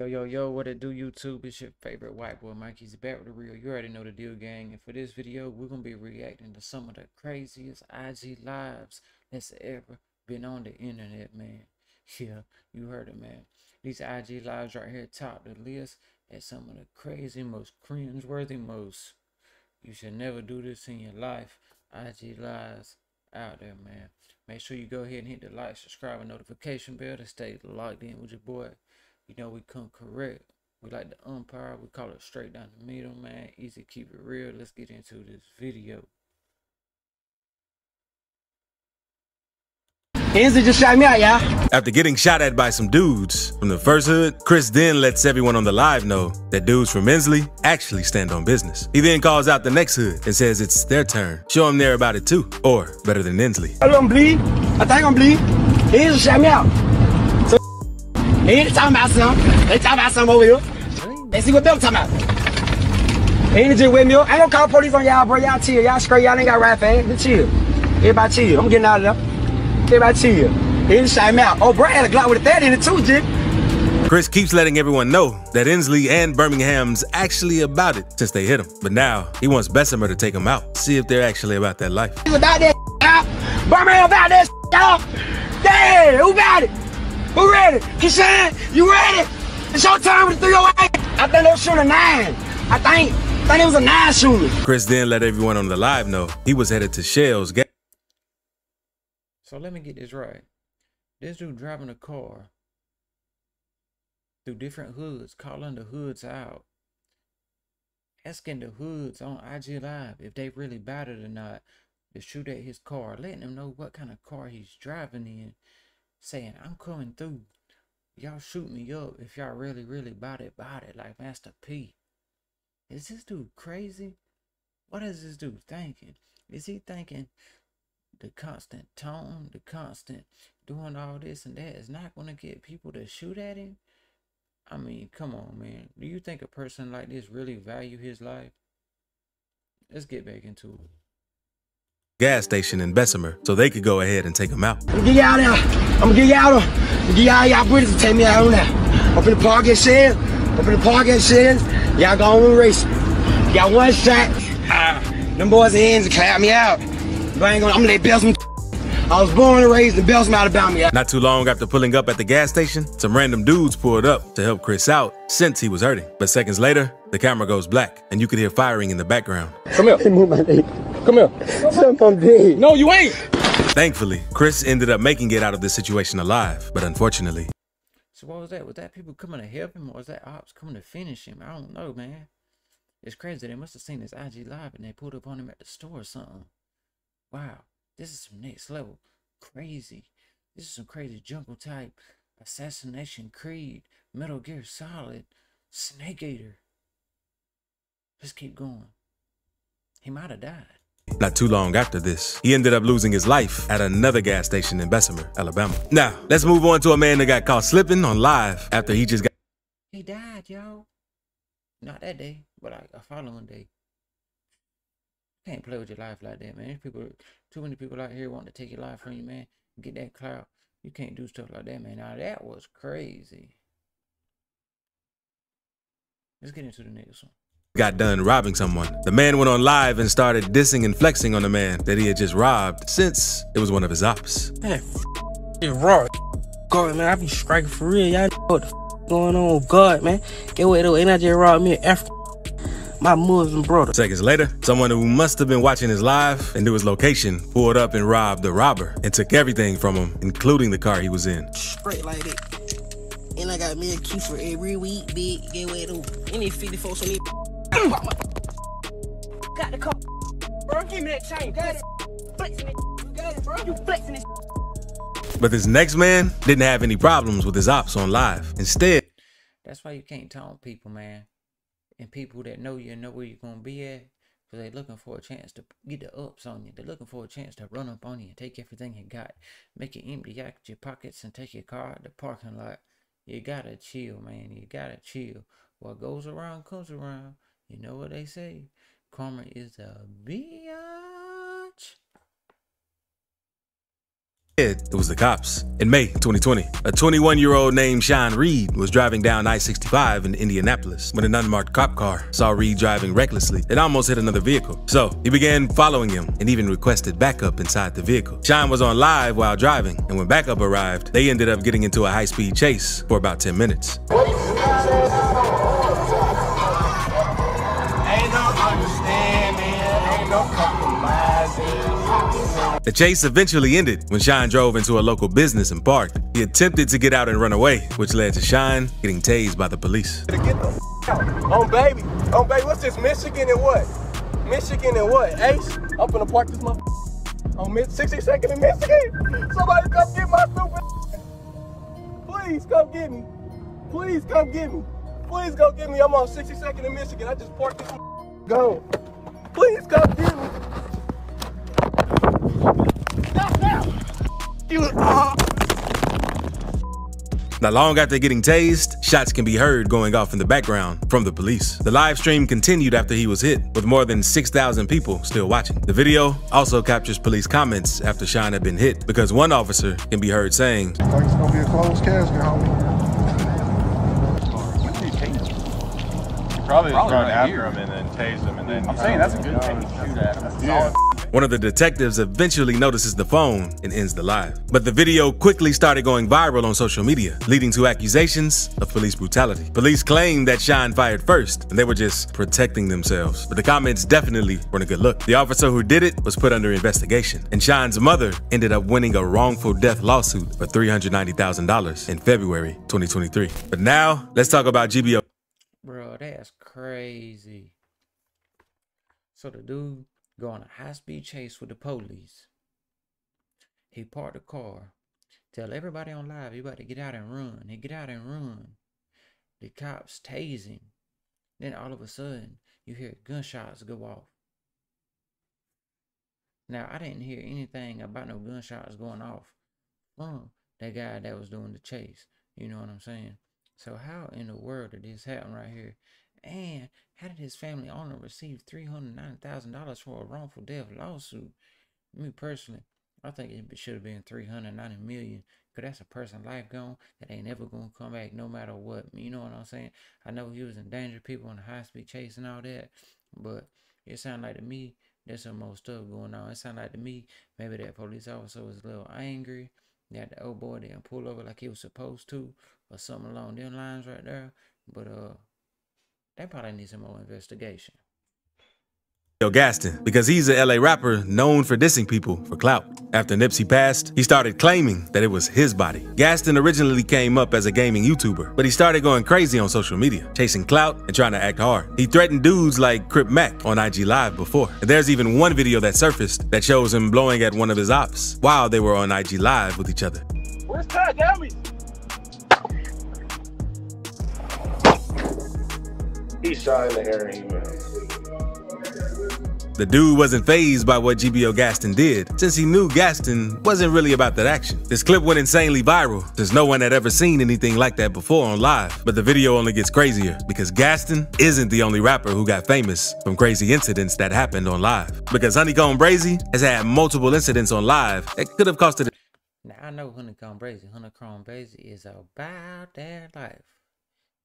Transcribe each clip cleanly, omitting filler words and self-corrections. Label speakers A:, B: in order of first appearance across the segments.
A: Yo, what it do, YouTube? It's your favorite white boy, Mikey's back with the real. You already know the deal, gang. And for this video, we're going to be reacting to some of the craziest IG lives that's ever been on the internet, man. Yeah, you heard it, man. These IG lives right here top the list as some of the crazy, most cringe-worthy, most you should never do this in your life IG lives out there, man. Make sure you go ahead and hit the like, subscribe, and notification bell to stay locked in with your boy. You know we come correct. We like the umpire. We call it straight down the middle, man. Easy, keep it real. Let's get into this video.
B: Eazy just shot me out, y'all.
C: After getting shot at by some dudes from the first hood, Chris then lets everyone on the live know that dudes from Inslee actually stand on business. He then calls out the next hood and says it's their turn. Show them they're about it too, or better than Inslee.
B: I don't bleed. I think I'm bleeding. Eazy shot me out. So, they ain't talking about something. They talking about something over here. They see what them talking about. Ain't just with me. I ain't gonna call police on y'all, bro. Y'all chill. Y'all straight. Y'all ain't got rap fast. Just chill. Everybody chill. I'm getting out of there. Everybody chill. He shot me out. Oh, bro, I had a Glock with a 30 in it too, Jig.
C: Chris keeps letting everyone know that Inslee and Birmingham's actually about it since they hit him. But now he wants Bessemer to take him out, see if they're actually about that life.
B: He's about that, y'all. Birmingham about that, y'all. Damn, who about it? Who ready? Kishan, you ready? It's your time with the 308. I think they were shooting a 9. I think it was a 9 shooter.
C: Chris then let everyone on the live know he was headed to Shell's gas.
A: So let me get this right. This dude driving a car through different hoods, calling the hoods out, asking the hoods on IG Live if they really bought it or not to shoot at his car, letting them know what kind of car he's driving in, saying, I'm coming through. Y'all shoot me up if y'all really bought it, like Master P. Is this dude crazy? What is this dude thinking? Is he thinking the constant tone, the constant doing all this and that is not going to get people to shoot at him? I mean, come on, man. Do you think a person like this really value his life? Let's get back into it.
C: Gas station in Bessemer so they could go ahead and take him out.
B: I'm gonna get y'all there. I'm gonna get y'all there. I'm gonna get y'all British to take me out on that. I'm in the park at Shed. Y'all go on and race. Got one shot. Them boys' hands clap me out. But I'm gonna let Belsman. I was born and raised in Belsman, Alabama.
C: Not too long after pulling up at the gas station, some random dudes pulled up to help Chris out since he was hurting. But seconds later, the camera goes black and you could hear firing in the background.
B: Come here. Move my leg. Come here. I'm dead. No, you ain't.
C: Thankfully, Chris ended up making it out of this situation alive, but unfortunately.
A: So what was that? Was that people coming to help him, or was that ops coming to finish him? I don't know, man. It's crazy. They must have seen this IG Live and they pulled up on him at the store or something. Wow, this is some next level crazy. This is some crazy jungle type Assassination Creed, Metal Gear Solid, Snake Eater. Let's keep going. He might have died.
C: Not too long after this, he ended up losing his life at another gas station in Bessemer, Alabama. Now, let's move on to a man that got caught slipping on live after he just got...
A: He died, y'all. Not that day, but like a following day. Can't play with your life like that, man. Too many people out here want to take your life from you, man. Get that clout. You can't do stuff like that, man. Now that was crazy. Let's get into the next one.
C: Got done robbing someone. The man went on live and started dissing and flexing on the man that he had just robbed since it was one of his ops.
D: Man, it's raw. God, man, I be striking for real. Y'all know what the going on with God, man. Get away though, ain't I just robbed me an African? My Muslim brother.
C: Seconds later, someone who must have been watching his live and knew his location pulled up and robbed the robber and took everything from him, including the car he was in.
D: Straight like that. And I got me a key for every week, big. Get away though. Any 50 folks on me. Got the car. Bro, give me that chain. Got it. Flexing it. You got it, bro. You flexing it.
C: But this next man didn't have any problems with his ops on live. Instead,
A: that's why you can't taunt people, man. And people that know you and know where you're going to be at, because they're looking for a chance to get the ups on you. They're looking for a chance to run up on you and take everything you got. Make you empty out your pockets and take your car out the parking lot. You got to chill, man. You got to chill. What goes around comes around. You know what they say? Karma is a bitch.
C: It was the cops. In May 2020, a 21-year-old named Sean Reed was driving down I-65 in Indianapolis when an unmarked cop car saw Reed driving recklessly and almost hit another vehicle. So he began following him and even requested backup inside the vehicle. Sean was on live while driving, and when backup arrived, they ended up getting into a high-speed chase for about 10 minutes. The chase eventually ended when Shine drove into a local business and parked. He attempted to get out and run away, which led to Shine getting tased by the police.
E: Get the out. Oh baby, what's this, Michigan and what? Michigan and what, Ace? I'm finna park this motherfucker on 62nd in Michigan. Somebody come get my stupid. Please come get me. Please come get me. Please go get me. I'm on 62nd in Michigan. I just parked this go. Please come get me. Stop now.
C: Not long after getting tased, shots can be heard going off in the background from the police. The live stream continued after he was hit, with more than 6,000 people still watching. The video also captures police comments after Sean had been hit, because one officer can be heard saying,
F: I think it's gonna be a closed casket, homie.
G: Probably run after him and then tase him and then. I'm saying that's a good thing to shoot at him.
F: Yeah.
C: One of the detectives eventually notices the phone and ends the live. But the video quickly started going viral on social media, leading to accusations of police brutality. Police claimed that Sean fired first, and they were just protecting themselves. But the comments definitely weren't a good look. The officer who did it was put under investigation, and Sean's mother ended up winning a wrongful death lawsuit for $390,000 in February 2023. But now, let's talk about GBO.
A: Bro, that's crazy. So the dude go on a high-speed chase with the police. He parked the car. Tell everybody on live he about to get out and run. He get out and run. The cops tase him. Then all of a sudden, you hear gunshots go off. Now, I didn't hear anything about no gunshots going off from that guy that was doing the chase. You know what I'm saying? So how in the world did this happen right here? And how did his family owner receive $390,000 for a wrongful death lawsuit? Me personally, I think it should have been $390 million, because that's a person's life gone that ain't never gonna come back no matter what. You know what I'm saying? I know he was endangering people on the high-speed chase and all that, but it sounded like to me there's some more stuff going on. It sounded like to me maybe that police officer was a little angry that the old boy didn't pull over like he was supposed to, or something along them lines right there. But that probably needs some more investigation.
C: Gaston, because he's a LA rapper known for dissing people for clout. After Nipsey passed, he started claiming that it was his body. Gaston originally came up as a gaming YouTuber, but he started going crazy on social media, chasing clout and trying to act hard. He threatened dudes like Crip Mac on IG Live before. And there's even one video that surfaced that shows him blowing at one of his ops while they were on IG Live with each other.
E: Where's Ty? Damn me. He's shot in the area, man.
C: The dude wasn't fazed by what GBO Gaston did, since he knew Gaston wasn't really about that action. This clip went insanely viral, since no one had ever seen anything like that before on live. But the video only gets crazier, because Gaston isn't the only rapper who got famous from crazy incidents that happened on live. Because Honeycomb Brazy has had multiple incidents on live that could have costed it.
A: Now I know Honeycomb Brazy. Honeycomb Brazy is about their life.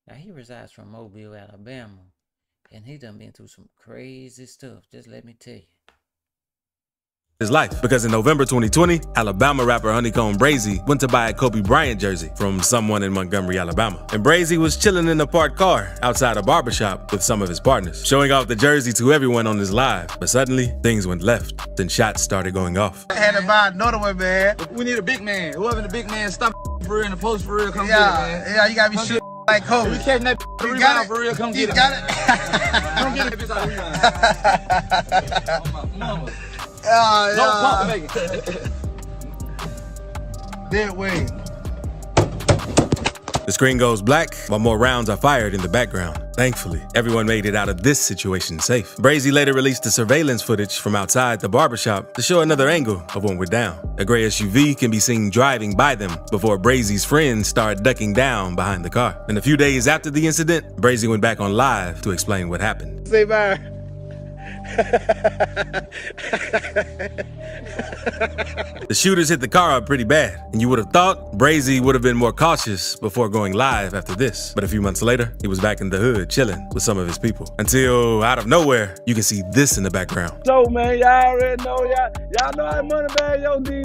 A: Now he resides from Mobile, Alabama. And he done been through some crazy stuff, just let me tell you.
C: His life, because in November 2020, Alabama rapper Honeycomb Brazy went to buy a Kobe Bryant jersey from someone in Montgomery, Alabama. And Brazy was chilling in a parked car outside a barbershop with some of his partners, showing off the jersey to everyone on his live. But suddenly, things went left. Then shots started going off.
H: I had to buy another one, man.
D: We need a big man. Whoever the big man, stop for real and the post for real, come get it,
H: Yeah,
D: man.
H: yeah, you gotta be shit like Kobe.
D: We catching that
H: You
D: rebound
H: got it.
D: for real, come
H: You
D: get it.
H: got
D: man.
H: it.
D: Come get it, bitch, out of rebound. Oh, my mama. No pump, nigga.
H: That way.
C: The screen goes black while more rounds are fired in the background. Thankfully, everyone made it out of this situation safe. Brazy later released the surveillance footage from outside the barbershop to show another angle of when we're down. A gray SUV can be seen driving by them before Brazy's friends start ducking down behind the car. And a few days after the incident, Brazy went back on live to explain what happened.
H: Say bye.
C: The shooters hit the car up pretty bad, and you would have thought Eazy would have been more cautious before going live after this. But a few months later, he was back in the hood chilling with some of his people. Until out of nowhere, you can see this in the background.
E: So man, y'all already know, y'all know how money bag yo D,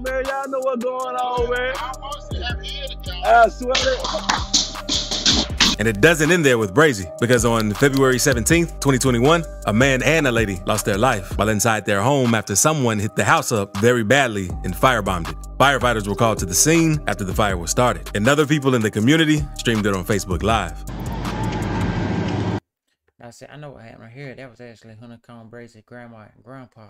E: man. Y'all know what's going on, man. I swear it.
C: And it doesn't end there with Eazy, because on February 17th, 2021, a man and a lady lost their life while inside their home after someone hit the house up very badly and firebombed it. Firefighters were called to the scene after the fire was started, and other people in the community streamed it on Facebook Live.
A: Now, see, I know what happened right here. That was actually Honeycomb Eazy's grandma and grandpa.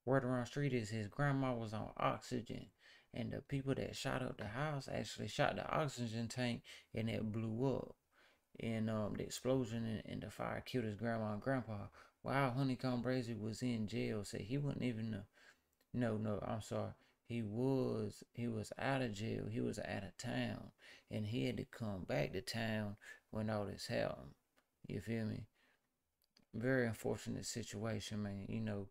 A: Word around the street is his grandma was on oxygen, and the people that shot up the house actually shot the oxygen tank, and it blew up. And the explosion and the fire killed his grandma and grandpa. While Honeycomb Eazy was in jail, said he wouldn't even no, I'm sorry. He was out of jail. He was out of town, and he had to come back to town when all this happened. You feel me? Very unfortunate situation, man. You know,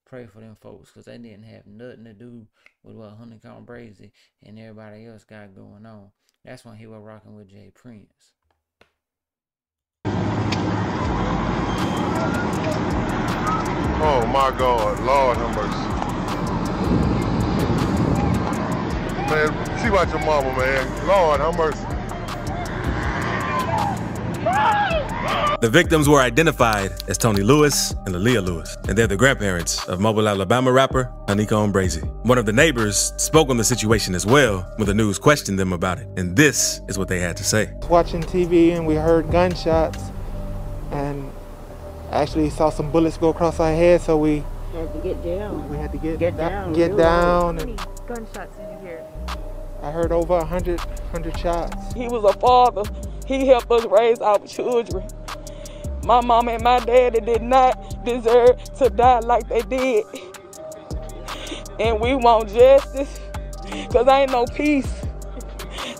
A: pray for them folks, because they didn't have nothing to do with what Honeycomb Eazy and everybody else got going on. That's when he was rocking with Jay Prince.
F: Oh my God, Lord have mercy. Man, see about your mama, man. Lord have mercy.
C: The victims were identified as Tony Lewis and Aaliyah Lewis, and they're the grandparents of Mobile, Alabama rapper Honeycomb Eazy. One of the neighbors spoke on the situation as well when the news questioned them about it, and this is what they had to say.
I: Watching TV and we heard gunshots, and actually saw some bullets go across our head, so we
J: had to get down.
I: We had to get
J: down.
I: Get down.
J: How many gunshots did you hear?
I: I heard over 100 shots.
K: He was a father. He helped us raise our children. My mom and my daddy did not deserve to die like they did. And we want justice, because ain't no peace.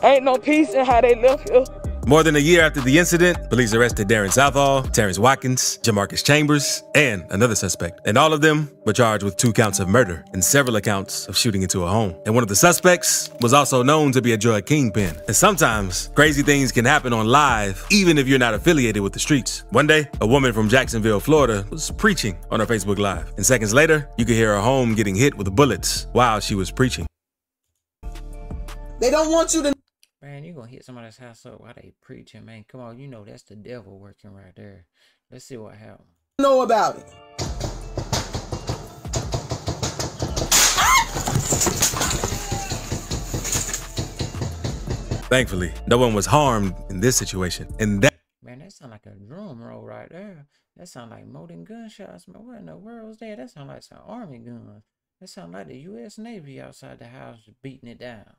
K: Ain't no peace in how they left here.
C: More than a year after the incident, police arrested Darren Southall, Terrence Watkins, Jamarcus Chambers, and another suspect. And all of them were charged with 2 counts of murder and several accounts of shooting into a home. And one of the suspects was also known to be a drug kingpin. And sometimes crazy things can happen on live, even if you're not affiliated with the streets. One day, a woman from Jacksonville, Florida was preaching on her Facebook Live. And seconds later, you could hear her home getting hit with bullets while she was preaching.
D: They don't want you to.
A: Man, you gonna hit somebody's house up while they preaching, man. Come on, you know that's the devil working right there. Let's see what happened.
D: Know about it.
C: Thankfully, no one was harmed in this situation. And that
A: Man, that sound like a drum roll right there. That sound like more than gunshots, man. What in the world was that? That sound like some army guns. That sound like the U.S. Navy outside the house beating it down.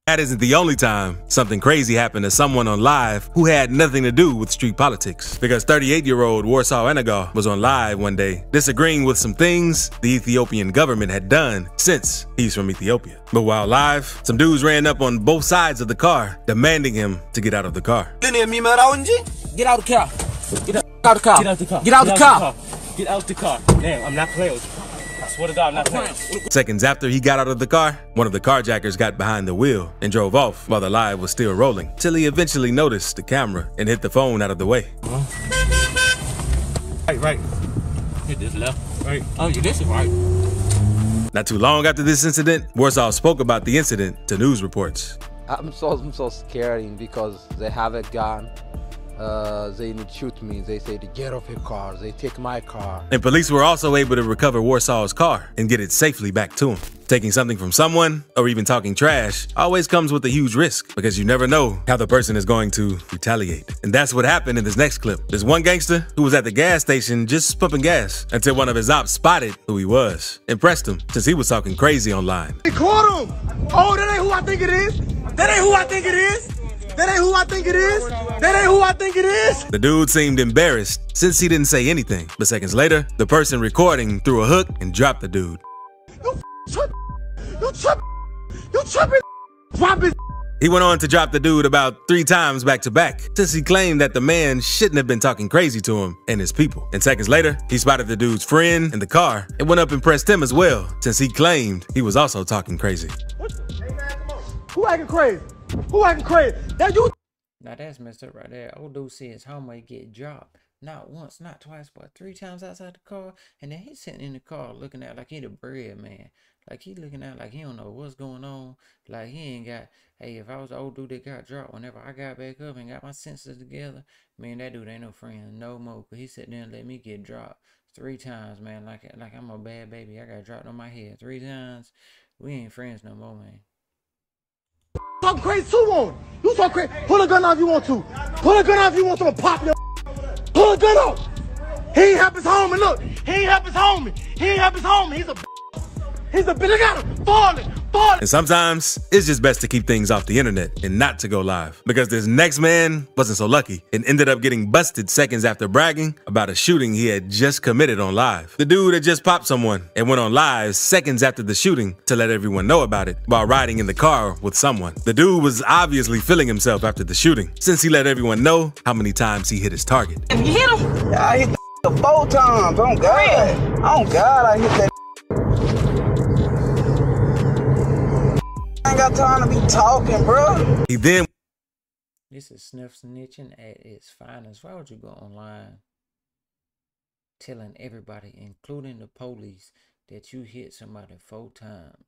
C: That isn't the only time something crazy happened to someone on live who had nothing to do with street politics. Because 38-year-old Warsaw Enagar was on live one day disagreeing with some things the Ethiopian government had done since he's from Ethiopia. But while live, some dudes ran up on both sides of the car, demanding him to get out of the car.
D: Get out the car. Get out the car. Get out the car. Get out the car.
L: Get out the car. Damn, I'm not playing with you. I swear to God, I'm not playing.
C: Seconds after he got out of the car, one of the carjackers got behind the wheel and drove off while the live was still rolling, till he eventually noticed the camera and hit the phone out of the way.
L: Right. Hit this left, right. Oh, this is right.
C: Not too long after this incident, Warsaw spoke about the incident to news reports.
M: I'm so scared because they have a gun. They need to shoot me. They say to get off your car. They take my car.
C: And police were also able to recover Warsaw's car and get it safely back to him. Taking something from someone, or even talking trash, always comes with a huge risk, because you never know how the person is going to retaliate. And that's what happened in this next clip. There's one gangster who was at the gas station just pumping gas until one of his ops spotted who he was and pressed him since he was talking crazy online.
B: They caught him! Oh, that ain't who I think it is! That ain't who I think it is! That ain't who I think it is! That ain't who I think it is!
C: The dude seemed embarrassed since he didn't say anything, but seconds later, the person recording threw a hook and dropped the dude.
B: You tripping! You tripping! Drop it!
C: He went on to drop the dude about 3 times back to back, since he claimed that the man shouldn't have been talking crazy to him and his people. And seconds later, he spotted the dude's friend in the car and went up and pressed him as well, since he claimed he was also talking crazy.
B: Who acting crazy? Who acting crazy? That you.
A: Now that's messed up right there. Old dude said his homemade get dropped. Not once, not twice, but 3 times outside the car. And then he's sitting in the car looking at like he the bread man. Like he looking at like he don't know what's going on. Like he ain't got, hey, if I was the old dude that got dropped, whenever I got back up and got my senses together, man, that dude ain't no friend no more. Cause he sat there and let me get dropped 3 times, man. Like I'm a bad baby. I got dropped on my head 3 times. We ain't friends no more, man.
B: Talking crazy too on. You talk crazy. Pull a gun out if you want to. Pull a gun out if you want to pop your. Pull a gun out. He ain't help his homie. Look, he ain't help his homie. He ain't help his homie. He's a bitch. Look at him. Falling.
C: And sometimes it's just best to keep things off the internet and not to go live, because this next man wasn't so lucky and ended up getting busted seconds after bragging about a shooting he had just committed on live. The dude had just popped someone and went on live seconds after the shooting to let everyone know about it while riding in the car with someone. The dude was obviously feeling himself after the shooting, since he let everyone know how many times he hit his target.
N: You hit him? Yeah, I hit the 4 times. Oh God. Oh God, I hit that. I ain't got time to be talking, bro.
C: He then.
A: This is sniff snitching at its finest. Why would you go online telling everybody, including the police, that you hit somebody 4 times?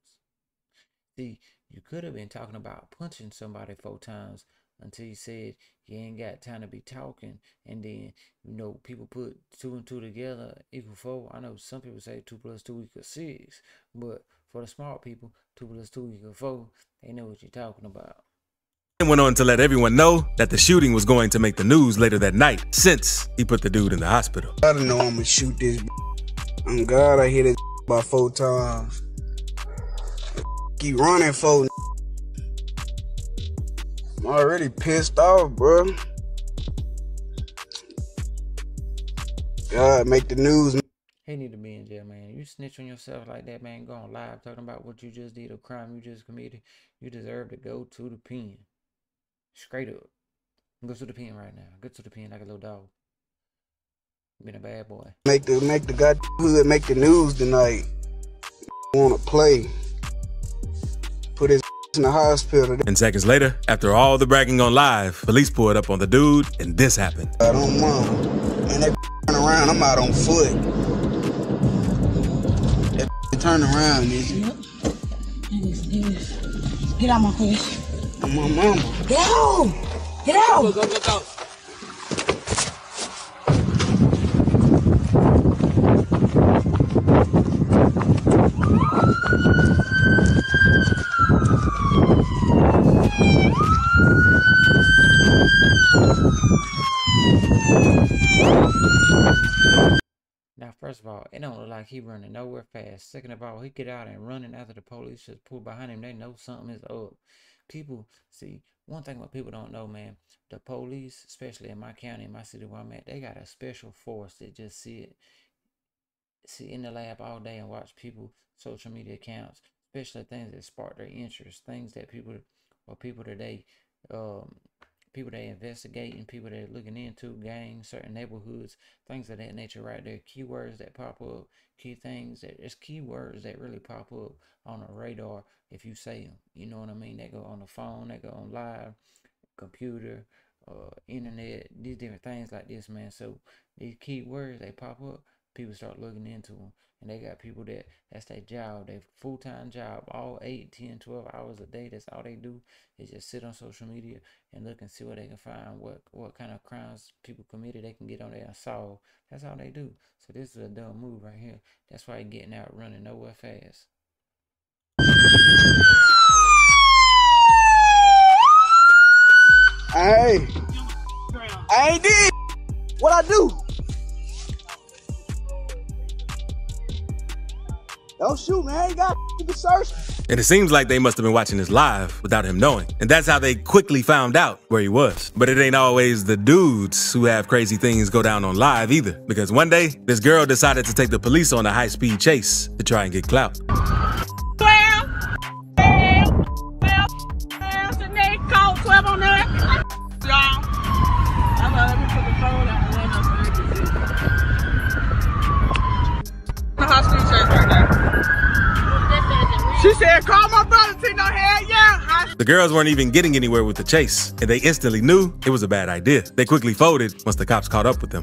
A: See, you could have been talking about punching somebody 4 times until you said you ain't got time to be talking, and then, you know, people put 2 and 2 together equal 4. I know some people say 2 + 2 = 6, but for the smart people, 2 + 2 = 4. They know what you're talking about.
C: And went on to let everyone know that the shooting was going to make the news later that night, since he put the dude in the hospital.
N: I don't know I'm gonna shoot this. Oh God, I hit it about 4 times. Keep running, 4. I'm already pissed off, bro. God, make the news.
A: He need to be in jail, man. You snitch on yourself like that, man. Going live talking about what you just did, a crime you just committed. You deserve to go to the pen. Straight up. Go to the pen right now. Go to the pen like a little dog. Been a bad boy.
N: Make the god hood make the news tonight. Wanna play. Put his in the hospital.
C: And seconds later, after all the bragging on live, police pulled up on the dude, and this happened.
N: I don't mind. And they turn around, I'm out on foot. Turn around, Eazy.
O: Get out my face.
N: I'm my mama.
O: Get out! Get out!
N: Go.
A: Now, first of all, it don't look like he running nowhere fast. Second of all, he get out and running after the police just pull behind him. They know something is up. People, see, one thing what people don't know, man, the police, especially in my county, in my city where I'm at, they got a special force that just sit in the lab all day and watch people social media accounts, especially things that spark their interest, things that people today, people that investigate and people that are looking into gangs, certain neighborhoods, things of that nature right there. Keywords that pop up, it's keywords that really pop up on a radar if you say them. You know what I mean? They go on the phone, they go on live, computer, internet, these different things like this, man. So these keywords, they pop up, people start looking into them. And they got people that's their job, their full-time job, all 8, 10, 12 hours a day. That's all they do is just sit on social media and look and see what they can find, what kind of crimes people committed they can get on there and solve. That's all they do. So this is a dumb move right here. That's why he getting out running nowhere fast.
N: Hey, I ain't did what I do. Don't shoot, man. You got to be searching.
C: And it seems like they must have been watching this live without him knowing. And that's how they quickly found out where he was. But it ain't always the dudes who have crazy things go down on live either. Because one day, this girl decided to take the police on a high-speed chase to try and get clout.
K: Well, Shanae
C: The girls weren't even getting anywhere with the chase, and they instantly knew it was a bad idea. They quickly folded once the cops caught up with them.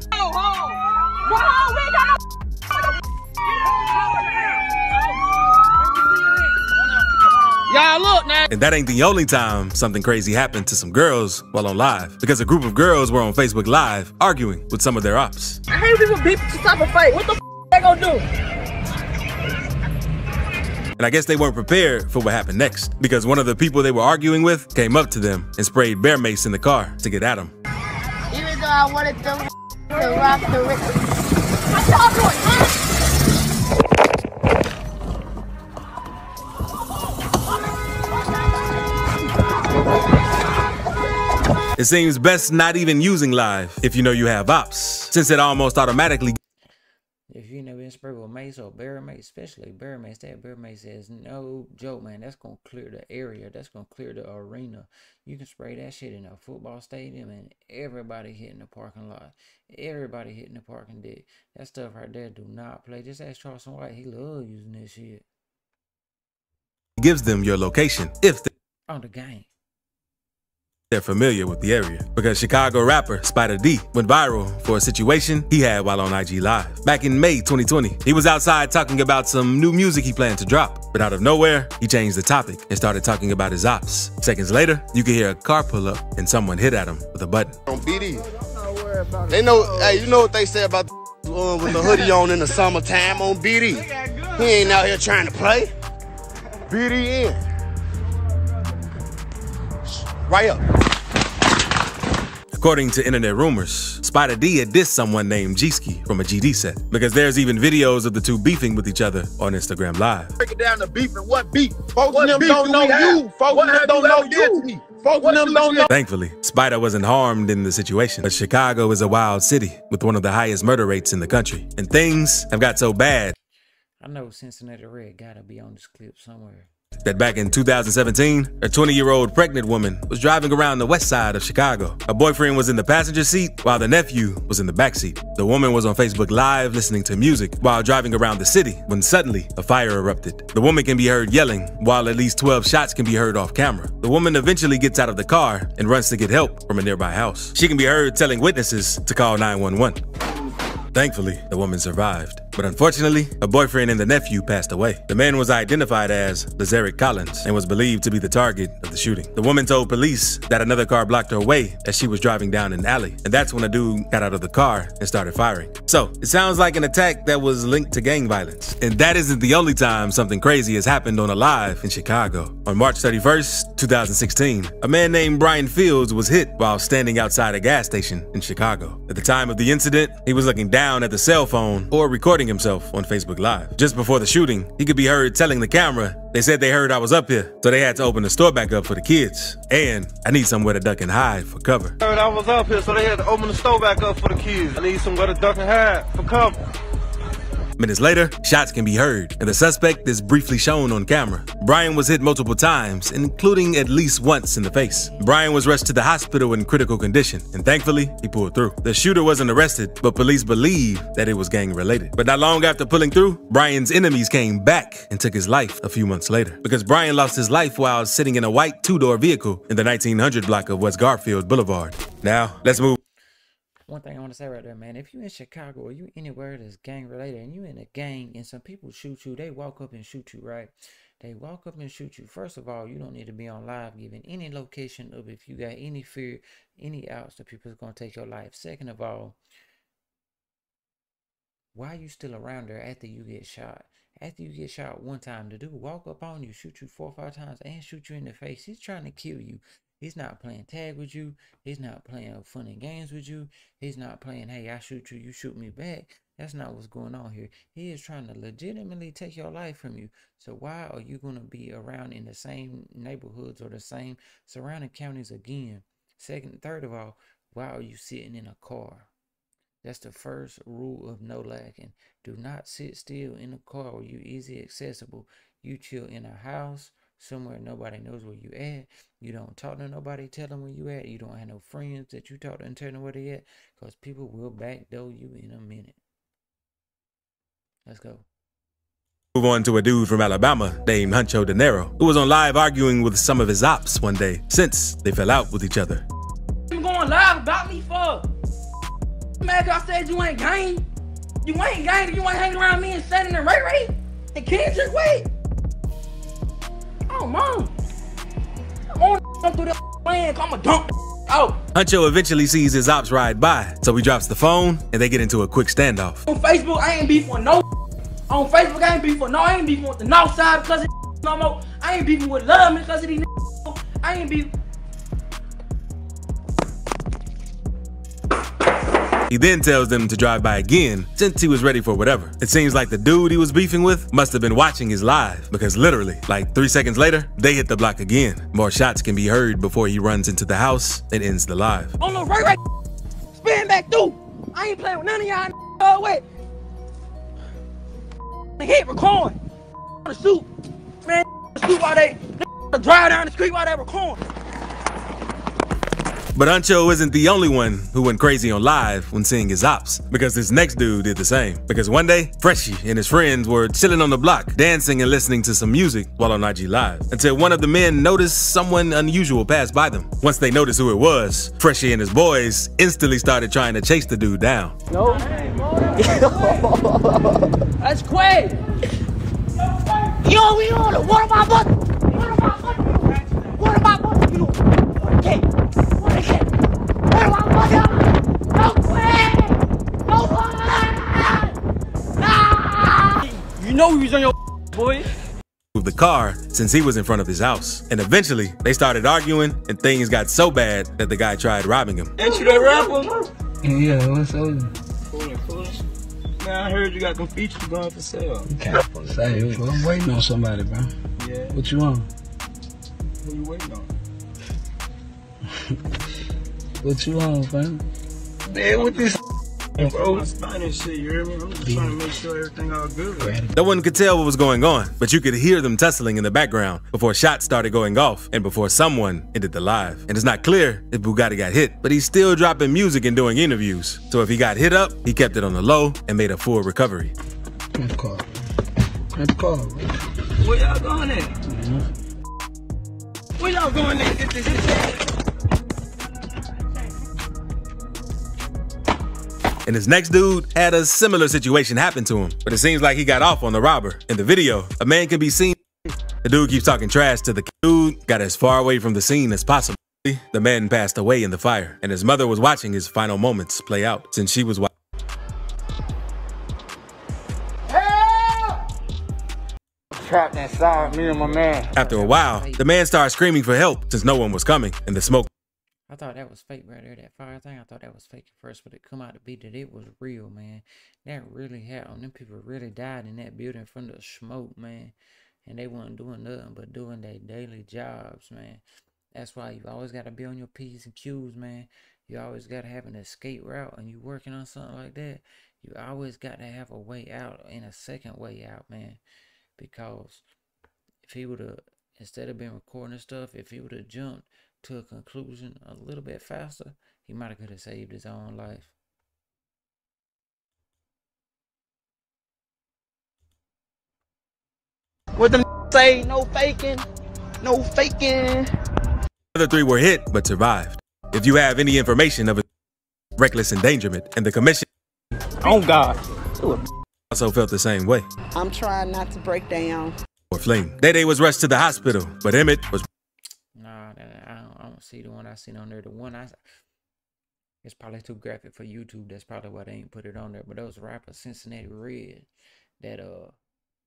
D: Y'all look now.
C: And that ain't the only time something crazy happened to some girls while on live, because a group of girls were on Facebook Live arguing with some of their ops.
D: I hate people beat the top of fight. What the they gonna do?
C: And I guess they weren't prepared for what happened next, because one of the people they were arguing with came up to them and sprayed bear mace in the car to get at them.
O: Even though I wanted them to rock the rhythm.
C: It seems best not even using live if you know you have ops, since it almost automatically.
A: If you never been sprayed with mace or bear mace, especially bear mace, that bear mace is no joke, man. That's gonna clear the area. That's gonna clear the arena. You can spray that shit in a football stadium and everybody hitting the parking lot. Everybody hitting the parking deck. That stuff right there do not play. Just ask Charleston White. He love using this shit.
C: Gives them your location if
A: on the game.
C: They're familiar with the area, because Chicago rapper Spider D went viral for a situation he had while on IG Live. Back in May 2020, he was outside talking about some new music he planned to drop, but out of nowhere, he changed the topic and started talking about his ops. Seconds later, you could hear a car pull up and someone hit at him with a button.
H: On BD, they know, hey, you know what they say about with the hoodie on in the summertime on BD. He ain't out here trying to play. BD in. Right up.
C: According to internet rumors, Spider D had dissed someone named G-Ski from a GD set, because there's even videos of the two beefing with each other on Instagram Live.
H: Break it down to beef and what beef. Folks what them don't know you. Folks them don't know you. Folks them don't know.
C: Thankfully, Spider wasn't harmed in the situation, but Chicago is a wild city with one of the highest murder rates in the country, and things have got so bad.
A: I know Cincinnati Red gotta be on this clip somewhere.
C: That back in 2017, a 20-year-old pregnant woman was driving around the west side of Chicago. Her boyfriend was in the passenger seat while the nephew was in the back seat. The woman was on Facebook Live listening to music while driving around the city when suddenly a fire erupted. The woman can be heard yelling while at least 12 shots can be heard off camera. The woman eventually gets out of the car and runs to get help from a nearby house. She can be heard telling witnesses to call 911. Thankfully, the woman survived, but unfortunately, her boyfriend and the nephew passed away. The man was identified as Lazarick Collins and was believed to be the target of the shooting. The woman told police that another car blocked her way as she was driving down an alley, and that's when a dude got out of the car and started firing. So, it sounds like an attack that was linked to gang violence. And that isn't the only time something crazy has happened on a live in Chicago. On March 31st, 2016, a man named Brian Fields was hit while standing outside a gas station in Chicago. At the time of the incident, he was looking down at the cell phone or recording himself on Facebook Live. Just before the shooting, he could be heard telling the camera, "They said they heard I was up here, so they had to open the store back up for the kids. And I need somewhere to duck and hide for cover."
P: Heard I was up here, so they had to open the store back up for the kids. I need somewhere to duck and hide for cover.
C: Minutes later, shots can be heard, and the suspect is briefly shown on camera. Brian was hit multiple times, including at least once in the face. Brian was rushed to the hospital in critical condition, and thankfully, he pulled through. The shooter wasn't arrested, but police believe that it was gang-related. But not long after pulling through, Brian's enemies came back and took his life a few months later, because Brian lost his life while sitting in a white two-door vehicle in the 1900 block of West Garfield Boulevard. Now, let's move.
A: One thing I want to say right there, man, if you in Chicago or you anywhere that's gang related and you in a gang and some people shoot you, they walk up and shoot you, right? They walk up and shoot you. First of all, you don't need to be on live giving any location of if you got any fear, any outs that people's going to take your life. Second of all, why are you still around there after you get shot? After you get shot one time, the dude walk up on you, shoot you 4 or 5 times, and shoot you in the face. He's trying to kill you. He's not playing tag with you. He's not playing fun and games with you. He's not playing, hey, I shoot you, you shoot me back. That's not what's going on here. He is trying to legitimately take your life from you. So why are you going to be around in the same neighborhoods or the same surrounding counties again? Third of all, why are you sitting in a car? That's the first rule of no lacking. Do not sit still in a car where you easy accessible. You chill in a house, somewhere nobody knows where you at. You don't talk to nobody, tell them where you at. You don't have no friends that you talk to and tell them where they at, because people will backdoor you in a minute. Let's go.
C: Move on to a dude from Alabama named Huncho De Niro, who was on live arguing with some of his ops one day since they fell out with each other.
D: You going live about me for? Man, I said you ain't gang. You ain't gang. You ain't hanging around me and Shannon and Ray Ray and Kendrick. Wait. Oh, mom. I'm on through the land. I'm a dump. Oh.
C: Huncho eventually sees his ops ride by, so he drops the phone and they get into a quick standoff.
D: On Facebook, I ain't beefing with no. On Facebook, I ain't beefing with no. I ain't beefing with the north side because of no more. I ain't beefing with love because of these. I ain't beefing.
C: He then tells them to drive by again since he was ready for whatever. It seems like the dude he was beefing with must have been watching his live, because literally, like 3 seconds later, they hit the block again. More shots can be heard before he runs into the house and ends the live.
D: Oh no, right, spin back through. I ain't playing with none of y'all. Wait. Hit record. The shoot. Man, shoot while they drive down the street while they record.
C: But Huncho isn't the only one who went crazy on live when seeing his ops, because this next dude did the same. Because one day, Freshie and his friends were chilling on the block, dancing and listening to some music while on IG Live, until one of the men noticed someone unusual pass by them. Once they noticed who it was, Freshie and his boys instantly started trying to chase the dude down.
D: No. That's Quay. Yo, we on it. What about what? What about what? What about what? You okay. What is it? What about what? No Quay. No way. You know we was on your boy.
C: The car since he was in front of his house. And eventually they started arguing and things got so bad that the guy tried robbing him.
D: Ain't you that rapper?
Q: Yeah, what's up?
D: Man, I heard you got them features going for sale.
Q: Okay, say, well, I'm waiting on somebody, bro.
D: Yeah.
Q: What you want?
D: Who you waiting on?
Q: What you want, fam?
D: Man, what this bro? I'm spying shit, you hear me? I'm just trying to make sure everything all good.
C: No one could tell what was going on, but you could hear them tussling in the background before shots started going off and before someone ended the live. And it's not clear if Bugatti got hit, but he's still dropping music and doing interviews. So if he got hit up, he kept it on the low and made a full recovery.
Q: Let's call. Let's call.
D: Where y'all going at? Where y'all going at? Get this.
C: And his next dude had a similar situation happen to him, but it seems like he got off on the robber. In the video, a man can be seen. The dude keeps talking trash to the dude, got as far away from the scene as possible. The man passed away in the fire, and his mother was watching his final moments play out since she was watching.
B: Trapped inside, me and my man.
C: After a while, the man started screaming for help since no one was coming, and the smoke.
A: I thought that was fake right there, that fire thing. I thought that was fake at first, but it come out to be that it was real, man. That really happened. Them people really died in that building from the smoke, man. And they wasn't doing nothing but doing their daily jobs, man. That's why you always got to be on your P's and Q's, man. You always got to have an escape route, and you working on something like that, you always got to have a way out and a second way out, man. Because if he would have, instead of been recording stuff, if he would have jumped to a conclusion a little bit faster, he might have could have saved his own life.
D: What them say? No faking. No faking.
C: The other three were hit but survived. If you have any information of a reckless endangerment, and the commission
D: oh God
C: also felt the same way.
R: I'm trying not to break down.
C: Or fling. Day was rushed to the hospital, but Emmett was.
A: Nah, I don't see the one I seen on there. The one it's probably too graphic for YouTube. That's probably why they ain't put it on there. But those rapper Cincinnati Red, that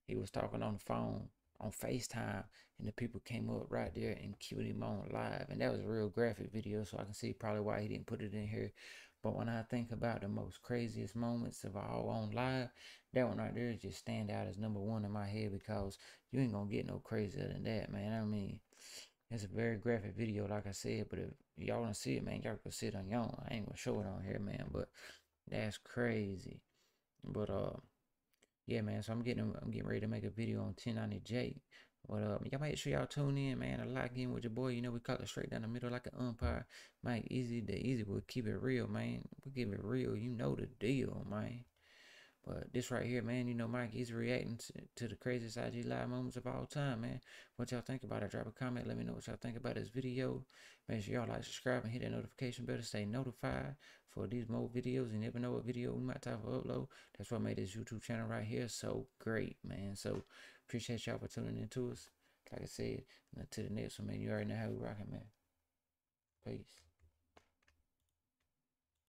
A: he was talking on the phone on FaceTime, and the people came up right there and queued him on live, and that was a real graphic video. So I can see probably why he didn't put it in here. But when I think about the most craziest moments of all on live, that one right there just stand out as #1 in my head, because you ain't gonna get no crazier than that, man. I mean, it's a very graphic video, like I said, but if y'all wanna see it, man, y'all can see it on your own. I ain't gonna show it on here, man, but that's crazy. But yeah, man, so I'm getting ready to make a video on 1090J. But y'all make sure y'all tune in, man, and lock in with your boy. You know, we cut it straight down the middle like an umpire. Man, Eazy, the Eazy will keep it real, man. We keep it real. You know the deal, man. But this right here, man, you know, Mike, he's reacting to the craziest IG live moments of all time, man. What y'all think about it? Drop a comment. Let me know what y'all think about this video. Make sure y'all like, subscribe, and hit that notification bell to stay notified for these more videos. You never know what video we might have to upload. That's what made this YouTube channel right here so great, man. So appreciate y'all for tuning in to us. Like I said, until the next one, man, you already know how we rocking, man. Peace.